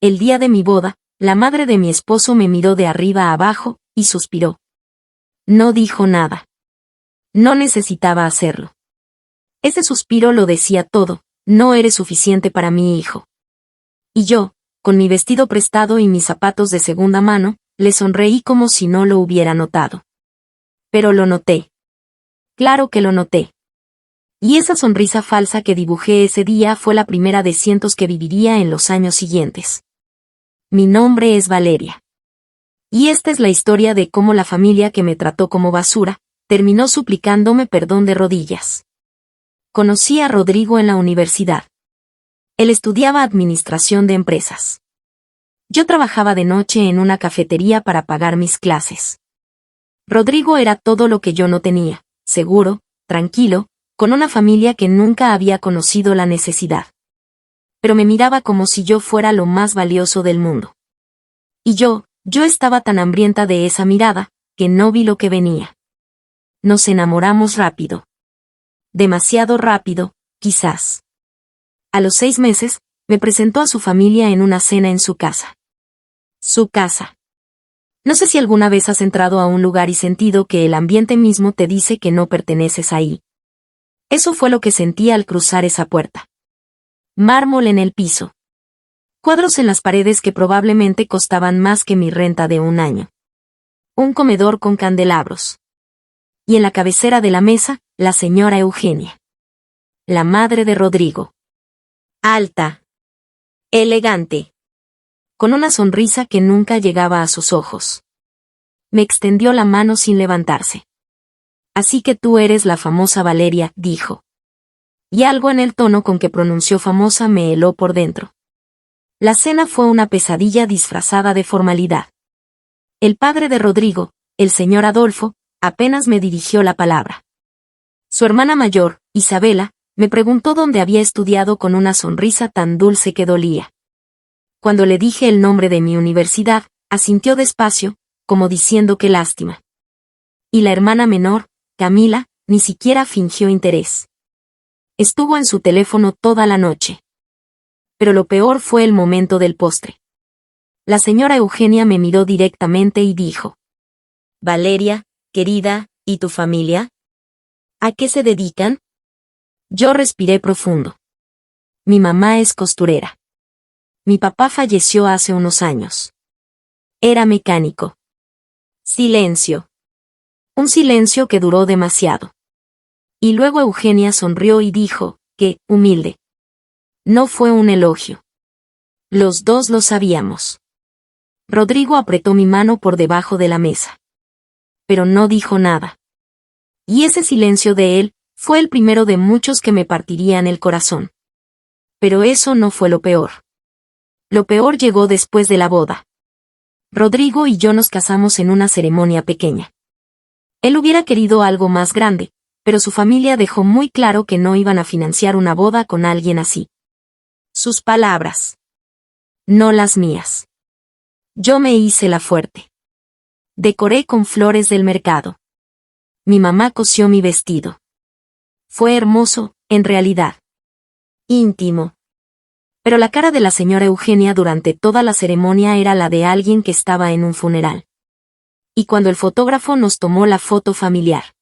El día de mi boda, la madre de mi esposo me miró de arriba a abajo, y suspiró. No dijo nada. No necesitaba hacerlo. Ese suspiro lo decía todo: no eres suficiente para mi hijo. Y yo, con mi vestido prestado y mis zapatos de segunda mano, le sonreí como si no lo hubiera notado. Pero lo noté. Claro que lo noté. Y esa sonrisa falsa que dibujé ese día fue la primera de cientos que viviría en los años siguientes. Mi nombre es Valeria. Y esta es la historia de cómo la familia que me trató como basura, terminó suplicándome perdón de rodillas. Conocí a Rodrigo en la universidad. Él estudiaba administración de empresas. Yo trabajaba de noche en una cafetería para pagar mis clases. Rodrigo era todo lo que yo no tenía: seguro, tranquilo, con una familia que nunca había conocido la necesidad. Pero me miraba como si yo fuera lo más valioso del mundo. Y yo estaba tan hambrienta de esa mirada, que no vi lo que venía. Nos enamoramos rápido. Demasiado rápido, quizás. A los 6 meses, me presentó a su familia en una cena en su casa. Su casa. No sé si alguna vez has entrado a un lugar y sentido que el ambiente mismo te dice que no perteneces ahí. Eso fue lo que sentí al cruzar esa puerta. Mármol en el piso. Cuadros en las paredes que probablemente costaban más que mi renta de un año. Un comedor con candelabros. Y en la cabecera de la mesa, la señora Eugenia. La madre de Rodrigo. Alta. Elegante. Con una sonrisa que nunca llegaba a sus ojos. Me extendió la mano sin levantarse. Así que tú eres la famosa Valeria, dijo. Y algo en el tono con que pronunció famosa me heló por dentro. La cena fue una pesadilla disfrazada de formalidad. El padre de Rodrigo, el señor Adolfo, apenas me dirigió la palabra. Su hermana mayor, Isabela, me preguntó dónde había estudiado con una sonrisa tan dulce que dolía. Cuando le dije el nombre de mi universidad, asintió despacio, como diciendo qué lástima. Y la hermana menor, Camila, ni siquiera fingió interés. Estuvo en su teléfono toda la noche. Pero lo peor fue el momento del postre. La señora Eugenia me miró directamente y dijo: Valeria, querida, ¿y tu familia? ¿A qué se dedican? Yo respiré profundo. Mi mamá es costurera. Mi papá falleció hace unos años. Era mecánico. Silencio. Un silencio que duró demasiado. Y luego Eugenia sonrió y dijo: «Qué humilde». No fue un elogio. Los dos lo sabíamos. Rodrigo apretó mi mano por debajo de la mesa. Pero no dijo nada. Y ese silencio de él fue el primero de muchos que me partirían el corazón. Pero eso no fue lo peor. Lo peor llegó después de la boda. Rodrigo y yo nos casamos en una ceremonia pequeña. Él hubiera querido algo más grande, pero su familia dejó muy claro que no iban a financiar una boda con alguien así. Sus palabras. No las mías. Yo me hice la fuerte. Decoré con flores del mercado. Mi mamá cosió mi vestido. Fue hermoso, en realidad. Íntimo. Pero la cara de la señora Eugenia durante toda la ceremonia era la de alguien que estaba en un funeral. Y cuando el fotógrafo nos tomó la foto familiar,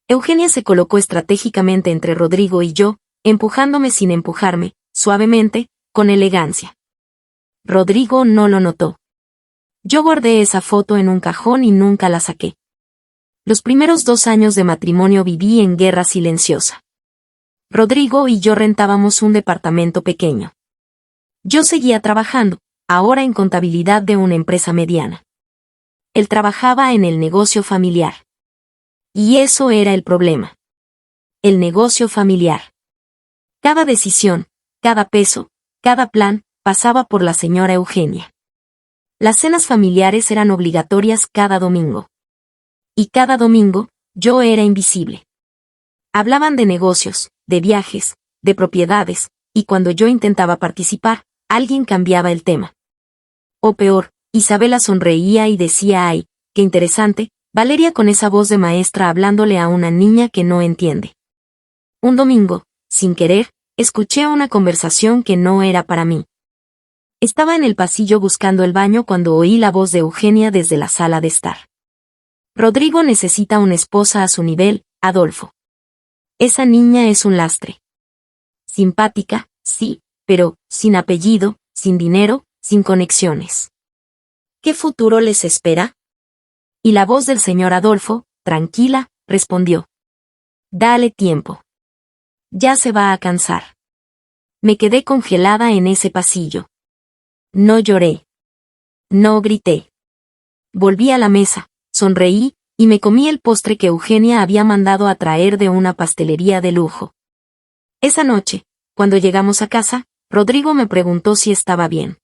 Eugenia se colocó estratégicamente entre Rodrigo y yo, empujándome sin empujarme, suavemente, con elegancia. Rodrigo no lo notó. Yo guardé esa foto en un cajón y nunca la saqué. Los primeros 2 años de matrimonio viví en guerra silenciosa. Rodrigo y yo rentábamos un departamento pequeño. Yo seguía trabajando, ahora en contabilidad de una empresa mediana. Él trabajaba en el negocio familiar. Y eso era el problema. El negocio familiar. Cada decisión, cada peso, cada plan, pasaba por la señora Eugenia. Las cenas familiares eran obligatorias cada domingo. Y cada domingo, yo era invisible. Hablaban de negocios, de viajes, de propiedades, y cuando yo intentaba participar, alguien cambiaba el tema. O peor, Isabela sonreía y decía: «Ay, qué interesante, Valeria con esa voz de maestra hablándole a una niña que no entiende». Un domingo, sin querer, escuché una conversación que no era para mí. Estaba en el pasillo buscando el baño cuando oí la voz de Eugenia desde la sala de estar. Rodrigo necesita una esposa a su nivel, Adolfo. Esa niña es un lastre. Simpática, sí, pero sin apellido, sin dinero, sin conexiones. ¿Qué futuro les espera? Y la voz del señor Adolfo, tranquila, respondió. Dale tiempo. Ya se va a cansar. Me quedé congelada en ese pasillo. No lloré. No grité. Volví a la mesa, sonreí, y me comí el postre que Eugenia había mandado a traer de una pastelería de lujo. Esa noche, cuando llegamos a casa, Rodrigo me preguntó si estaba bien.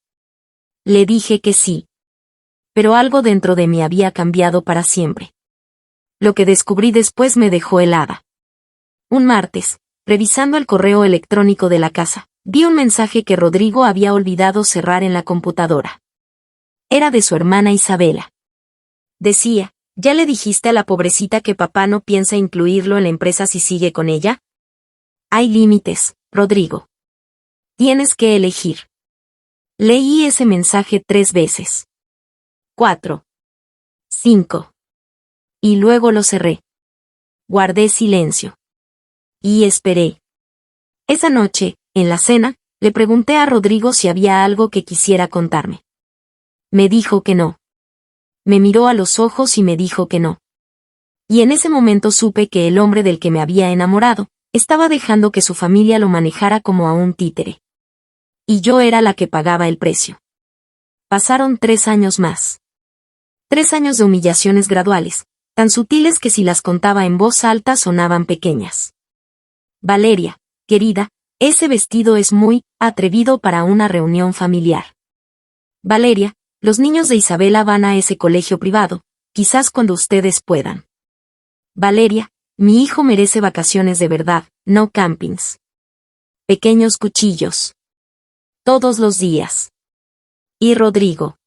Le dije que sí. Pero algo dentro de mí había cambiado para siempre. Lo que descubrí después me dejó helada. Un martes, revisando el correo electrónico de la casa, vi un mensaje que Rodrigo había olvidado cerrar en la computadora. Era de su hermana Isabela. Decía, ¿ya le dijiste a la pobrecita que papá no piensa incluirlo en la empresa si sigue con ella? Hay límites, Rodrigo. Tienes que elegir. Leí ese mensaje 3 veces. 4. 5. Y luego lo cerré. Guardé silencio. Y esperé. Esa noche, en la cena, le pregunté a Rodrigo si había algo que quisiera contarme. Me dijo que no. Me miró a los ojos y me dijo que no. Y en ese momento supe que el hombre del que me había enamorado, estaba dejando que su familia lo manejara como a un títere. Y yo era la que pagaba el precio. Pasaron 3 años más. 3 años de humillaciones graduales, tan sutiles que si las contaba en voz alta sonaban pequeñas. Valeria, querida, ese vestido es muy atrevido para una reunión familiar. Valeria, los niños de Isabela van a ese colegio privado, quizás cuando ustedes puedan. Valeria, mi hijo merece vacaciones de verdad, no campings. Pequeños cuchillos. Todos los días. Y Rodrigo.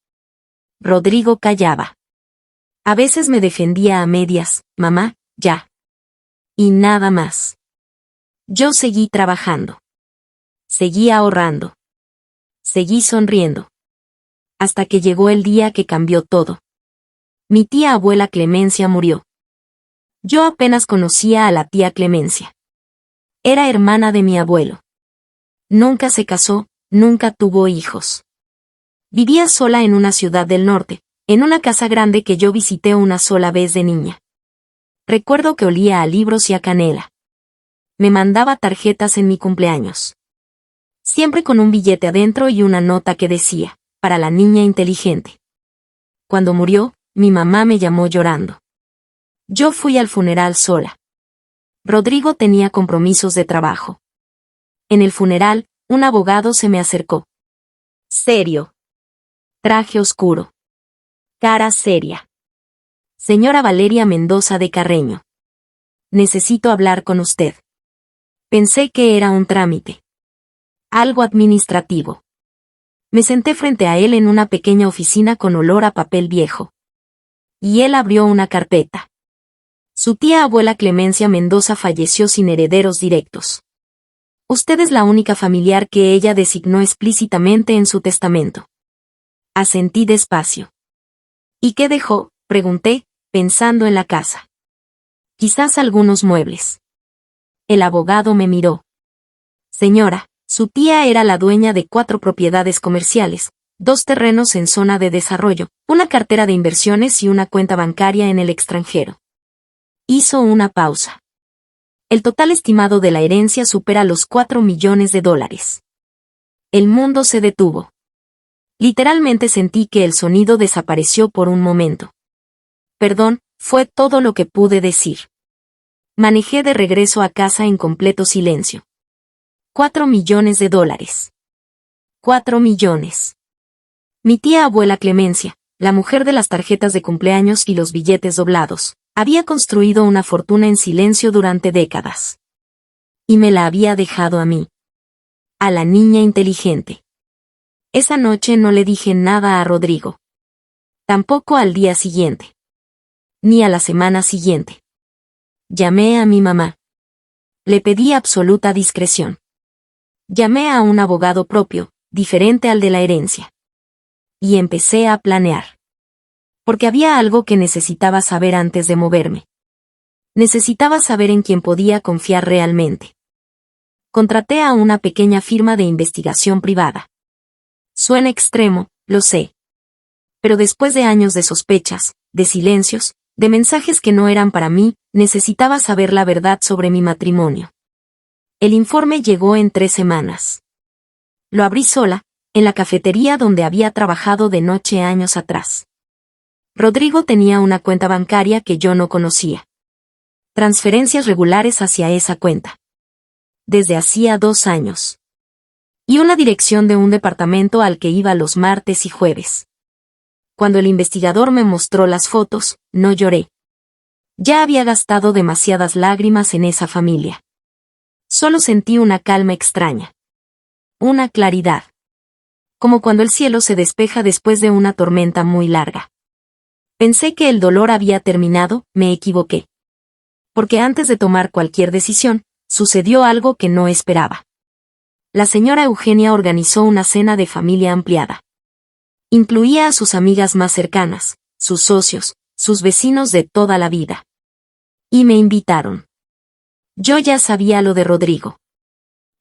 Rodrigo callaba. A veces me defendía a medias, mamá, ya. Y nada más. Yo seguí trabajando. Seguí ahorrando. Seguí sonriendo. Hasta que llegó el día que cambió todo. Mi tía abuela Clemencia murió. Yo apenas conocía a la tía Clemencia. Era hermana de mi abuelo. Nunca se casó, nunca tuvo hijos. Vivía sola en una ciudad del norte, en una casa grande que yo visité una sola vez de niña. Recuerdo que olía a libros y a canela. Me mandaba tarjetas en mi cumpleaños. Siempre con un billete adentro y una nota que decía, para la niña inteligente. Cuando murió, mi mamá me llamó llorando. Yo fui al funeral sola. Rodrigo tenía compromisos de trabajo. En el funeral, un abogado se me acercó. Serio. Traje oscuro. Cara seria. Señora Valeria Mendoza de Carreño. Necesito hablar con usted. Pensé que era un trámite. Algo administrativo. Me senté frente a él en una pequeña oficina con olor a papel viejo. Y él abrió una carpeta. Su tía abuela Clemencia Mendoza falleció sin herederos directos. Usted es la única familiar que ella designó explícitamente en su testamento. Asentí despacio. ¿Y qué dejó?, pregunté, pensando en la casa. Quizás algunos muebles. El abogado me miró. Señora, su tía era la dueña de 4 propiedades comerciales, 2 terrenos en zona de desarrollo, una cartera de inversiones y una cuenta bancaria en el extranjero. Hizo una pausa. El total estimado de la herencia supera los $4 millones. El mundo se detuvo. Literalmente sentí que el sonido desapareció por un momento. Perdón, fue todo lo que pude decir. Manejé de regreso a casa en completo silencio. $4 millones. $4 millones. Mi tía abuela Clemencia, la mujer de las tarjetas de cumpleaños y los billetes doblados, había construido una fortuna en silencio durante décadas. Y me la había dejado a mí. A la niña inteligente. Esa noche no le dije nada a Rodrigo. Tampoco al día siguiente. Ni a la semana siguiente. Llamé a mi mamá. Le pedí absoluta discreción. Llamé a un abogado propio, diferente al de la herencia. Y empecé a planear. Porque había algo que necesitaba saber antes de moverme. Necesitaba saber en quién podía confiar realmente. Contraté a una pequeña firma de investigación privada. Suena extremo, lo sé. Pero después de años de sospechas, de silencios, de mensajes que no eran para mí, necesitaba saber la verdad sobre mi matrimonio. El informe llegó en 3 semanas. Lo abrí sola, en la cafetería donde había trabajado de noche años atrás. Rodrigo tenía una cuenta bancaria que yo no conocía. Transferencias regulares hacia esa cuenta. Desde hacía 2 años. Y una dirección de un departamento al que iba los martes y jueves. Cuando el investigador me mostró las fotos, no lloré. Ya había gastado demasiadas lágrimas en esa familia. Solo sentí una calma extraña. Una claridad. Como cuando el cielo se despeja después de una tormenta muy larga. Pensé que el dolor había terminado, me equivoqué. Porque antes de tomar cualquier decisión, sucedió algo que no esperaba. La señora Eugenia organizó una cena de familia ampliada. Incluía a sus amigas más cercanas, sus socios, sus vecinos de toda la vida. Y me invitaron. Yo ya sabía lo de Rodrigo.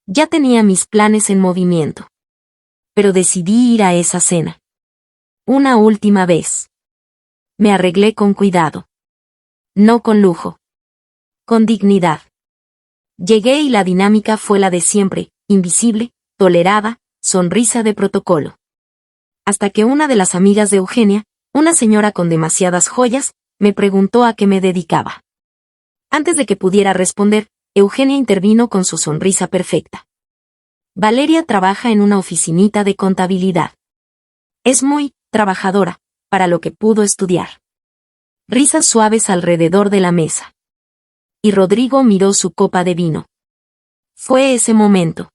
Ya tenía mis planes en movimiento. Pero decidí ir a esa cena. Una última vez. Me arreglé con cuidado. No con lujo. Con dignidad. Llegué y la dinámica fue la de siempre, invisible, tolerada, sonrisa de protocolo. Hasta que una de las amigas de Eugenia, una señora con demasiadas joyas, me preguntó a qué me dedicaba. Antes de que pudiera responder, Eugenia intervino con su sonrisa perfecta. Valeria trabaja en una oficinita de contabilidad. Es muy trabajadora, para lo que pudo estudiar. Risas suaves alrededor de la mesa. Y Rodrigo miró su copa de vino. Fue ese momento.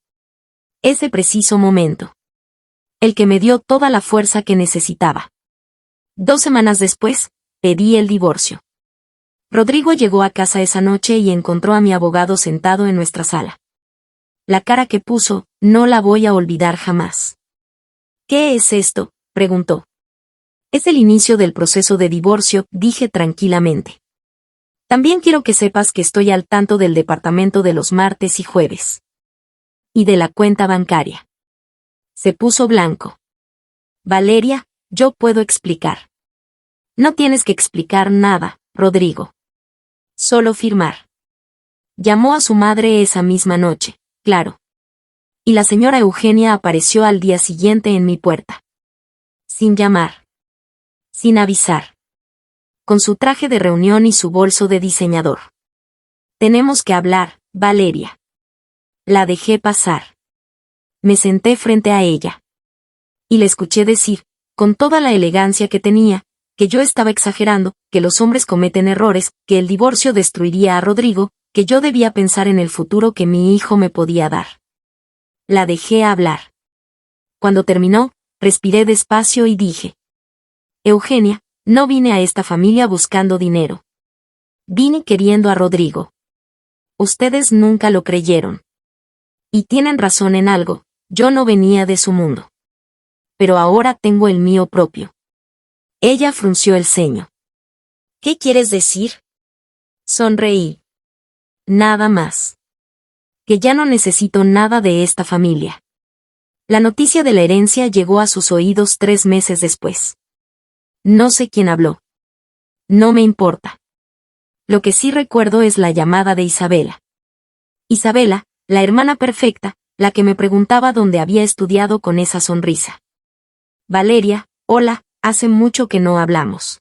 Ese preciso momento. El que me dio toda la fuerza que necesitaba. 2 semanas después, pedí el divorcio. Rodrigo llegó a casa esa noche y encontró a mi abogado sentado en nuestra sala. La cara que puso, no la voy a olvidar jamás. ¿Qué es esto?, preguntó. Es el inicio del proceso de divorcio, dije tranquilamente. También quiero que sepas que estoy al tanto del departamento de los martes y jueves. Y de la cuenta bancaria. Se puso blanco. Valeria, yo puedo explicar. No tienes que explicar nada, Rodrigo. Solo firmar. Llamó a su madre esa misma noche, claro. Y la señora Eugenia apareció al día siguiente en mi puerta. Sin llamar. Sin avisar. Con su traje de reunión y su bolso de diseñador. Tenemos que hablar, Valeria. La dejé pasar. Me senté frente a ella. Y le escuché decir, con toda la elegancia que tenía, que yo estaba exagerando, que los hombres cometen errores, que el divorcio destruiría a Rodrigo, que yo debía pensar en el futuro que mi hijo me podía dar. La dejé hablar. Cuando terminó, respiré despacio y dije: Eugenia, no vine a esta familia buscando dinero. Vine queriendo a Rodrigo. Ustedes nunca lo creyeron. Y tienen razón en algo, yo no venía de su mundo. Pero ahora tengo el mío propio. Ella frunció el ceño. ¿Qué quieres decir? Sonreí. Nada más. Que ya no necesito nada de esta familia. La noticia de la herencia llegó a sus oídos 3 meses después. No sé quién habló. No me importa. Lo que sí recuerdo es la llamada de Isabela. Isabela, la hermana perfecta, la que me preguntaba dónde había estudiado con esa sonrisa. Valeria, hola, hace mucho que no hablamos.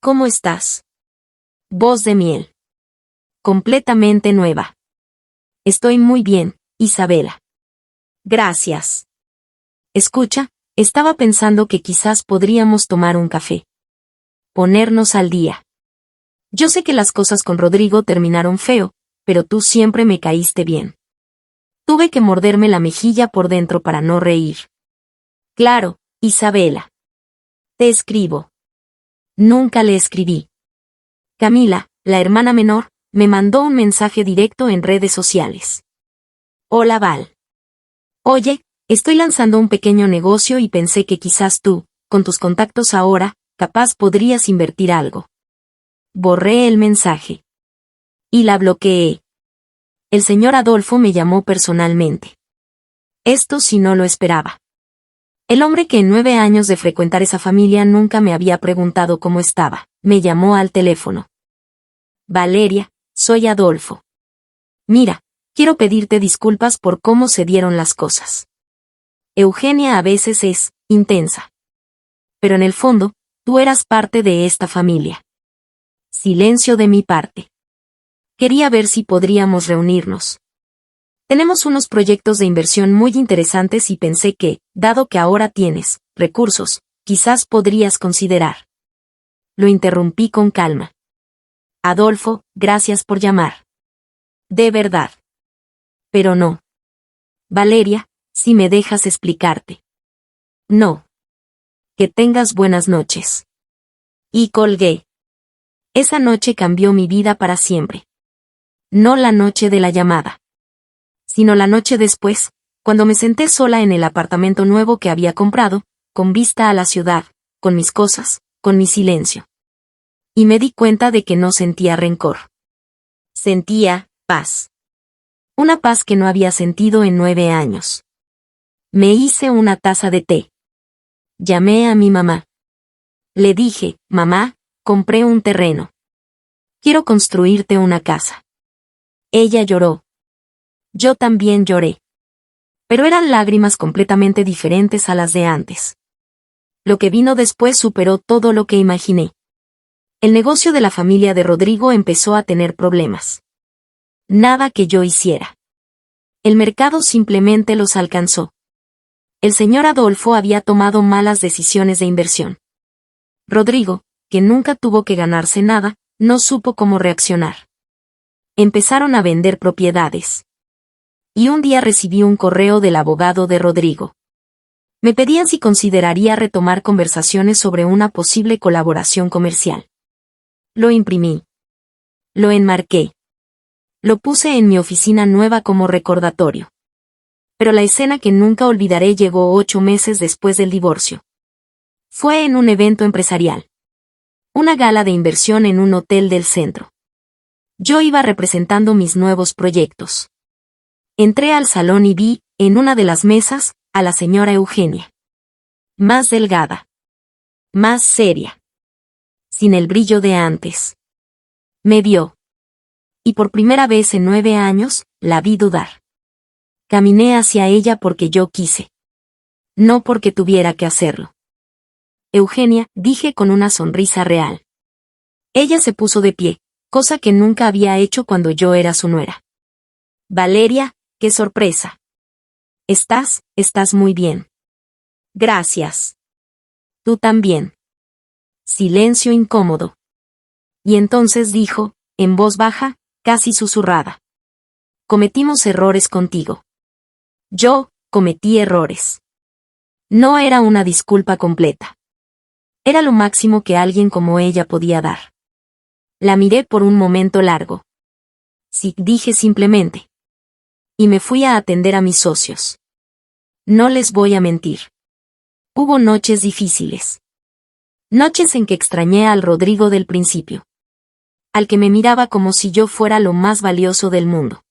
¿Cómo estás? Voz de miel. Completamente nueva. Estoy muy bien, Isabela. Gracias. Escucha, estaba pensando que quizás podríamos tomar un café. Ponernos al día. Yo sé que las cosas con Rodrigo terminaron feo, pero tú siempre me caíste bien. Tuve que morderme la mejilla por dentro para no reír. Claro, Isabela. Te escribo. Nunca le escribí. Camila, la hermana menor, me mandó un mensaje directo en redes sociales. Hola Val. Oye, Estoy lanzando un pequeño negocio y pensé que quizás tú, con tus contactos ahora, capaz podrías invertir algo. Borré el mensaje. Y la bloqueé. El señor Adolfo me llamó personalmente. Esto sí no lo esperaba. El hombre que en 9 años de frecuentar esa familia nunca me había preguntado cómo estaba, me llamó al teléfono. Valeria, soy Adolfo. Mira, quiero pedirte disculpas por cómo se dieron las cosas. Eugenia a veces es intensa. Pero en el fondo, tú eras parte de esta familia. Silencio de mi parte. Quería ver si podríamos reunirnos. Tenemos unos proyectos de inversión muy interesantes y pensé que, dado que ahora tienes recursos, quizás podrías considerar. Lo interrumpí con calma. Adolfo, gracias por llamar. De verdad. Pero no. Valeria, si me dejas explicarte. No. Que tengas buenas noches. Y colgué. Esa noche cambió mi vida para siempre. No la noche de la llamada, sino la noche después, cuando me senté sola en el apartamento nuevo que había comprado, con vista a la ciudad, con mis cosas, con mi silencio. Y me di cuenta de que no sentía rencor. Sentía paz. Una paz que no había sentido en 9 años. Me hice una taza de té. Llamé a mi mamá. Le dije, mamá, compré un terreno. Quiero construirte una casa. Ella lloró. Yo también lloré. Pero eran lágrimas completamente diferentes a las de antes. Lo que vino después superó todo lo que imaginé. El negocio de la familia de Rodrigo empezó a tener problemas. Nada que yo hiciera. El mercado simplemente los alcanzó. El señor Adolfo había tomado malas decisiones de inversión. Rodrigo, que nunca tuvo que ganarse nada, no supo cómo reaccionar. Empezaron a vender propiedades. Y un día recibí un correo del abogado de Rodrigo. Me pedían si consideraría retomar conversaciones sobre una posible colaboración comercial. Lo imprimí. Lo enmarqué. Lo puse en mi oficina nueva como recordatorio. Pero la escena que nunca olvidaré llegó 8 meses después del divorcio. Fue en un evento empresarial. Una gala de inversión en un hotel del centro. Yo iba representando mis nuevos proyectos. Entré al salón y vi, en una de las mesas, a la señora Eugenia. Más delgada. Más seria. Sin el brillo de antes. Me vio. Y por primera vez en 9 años, la vi dudar. Caminé hacia ella porque yo quise. No porque tuviera que hacerlo. Eugenia, dije con una sonrisa real. Ella se puso de pie, cosa que nunca había hecho cuando yo era su nuera. Valeria, qué sorpresa. Estás muy bien. Gracias. Tú también. Silencio incómodo. Y entonces dijo, en voz baja, casi susurrada. Cometimos errores contigo. Yo, cometí errores. No era una disculpa completa. Era lo máximo que alguien como ella podía dar. La miré por un momento largo. Sí, dije simplemente. Y me fui a atender a mis socios. No les voy a mentir. Hubo noches difíciles. Noches en que extrañé al Rodrigo del principio. Al que me miraba como si yo fuera lo más valioso del mundo.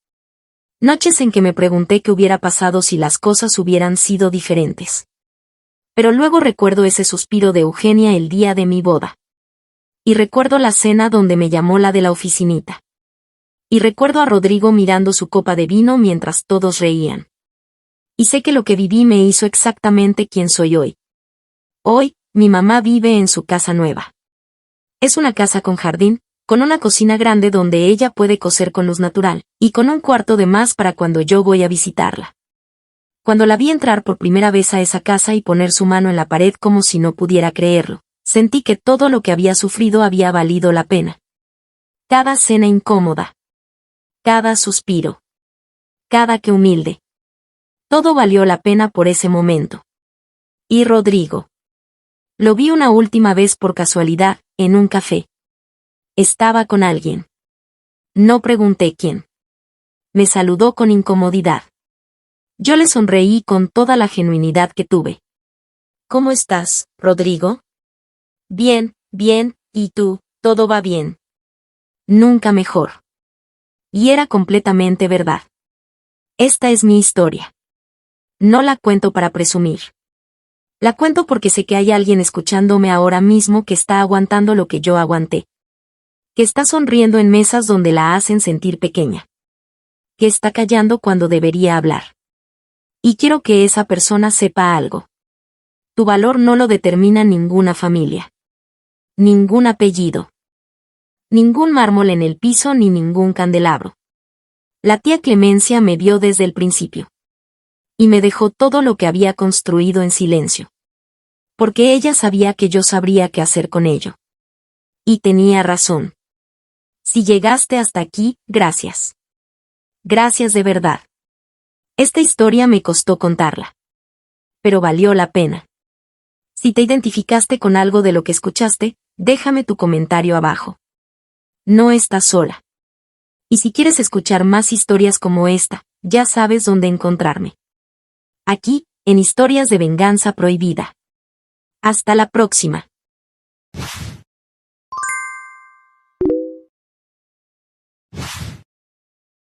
Noches en que me pregunté qué hubiera pasado si las cosas hubieran sido diferentes. Pero luego recuerdo ese suspiro de Eugenia el día de mi boda. Y recuerdo la cena donde me llamó la de la oficinita. Y recuerdo a Rodrigo mirando su copa de vino mientras todos reían. Y sé que lo que viví me hizo exactamente quien soy hoy. Hoy, mi mamá vive en su casa nueva. Es una casa con jardín, con una cocina grande donde ella puede cocer con luz natural, y con un cuarto de más para cuando yo voy a visitarla. Cuando la vi entrar por primera vez a esa casa y poner su mano en la pared como si no pudiera creerlo, sentí que todo lo que había sufrido había valido la pena. Cada cena incómoda. Cada suspiro. Cada que humilde. Todo valió la pena por ese momento. Y Rodrigo. Lo vi una última vez por casualidad, en un café. Estaba con alguien. No pregunté quién. Me saludó con incomodidad. Yo le sonreí con toda la genuinidad que tuve. ¿Cómo estás, Rodrigo? Bien, bien, ¿y tú? ¿Todo va bien? Nunca mejor. Y era completamente verdad. Esta es mi historia. No la cuento para presumir. La cuento porque sé que hay alguien escuchándome ahora mismo que está aguantando lo que yo aguanté. Que está sonriendo en mesas donde la hacen sentir pequeña. Que está callando cuando debería hablar. Y quiero que esa persona sepa algo. Tu valor no lo determina ninguna familia. Ningún apellido. Ningún mármol en el piso ni ningún candelabro. La tía Clemencia me vio desde el principio. Y me dejó todo lo que había construido en silencio. Porque ella sabía que yo sabría qué hacer con ello. Y tenía razón. Si llegaste hasta aquí, gracias. Gracias de verdad. Esta historia me costó contarla. Pero valió la pena. Si te identificaste con algo de lo que escuchaste, déjame tu comentario abajo. No estás sola. Y si quieres escuchar más historias como esta, ya sabes dónde encontrarme. Aquí, en Historias de Venganza Prohibida. Hasta la próxima.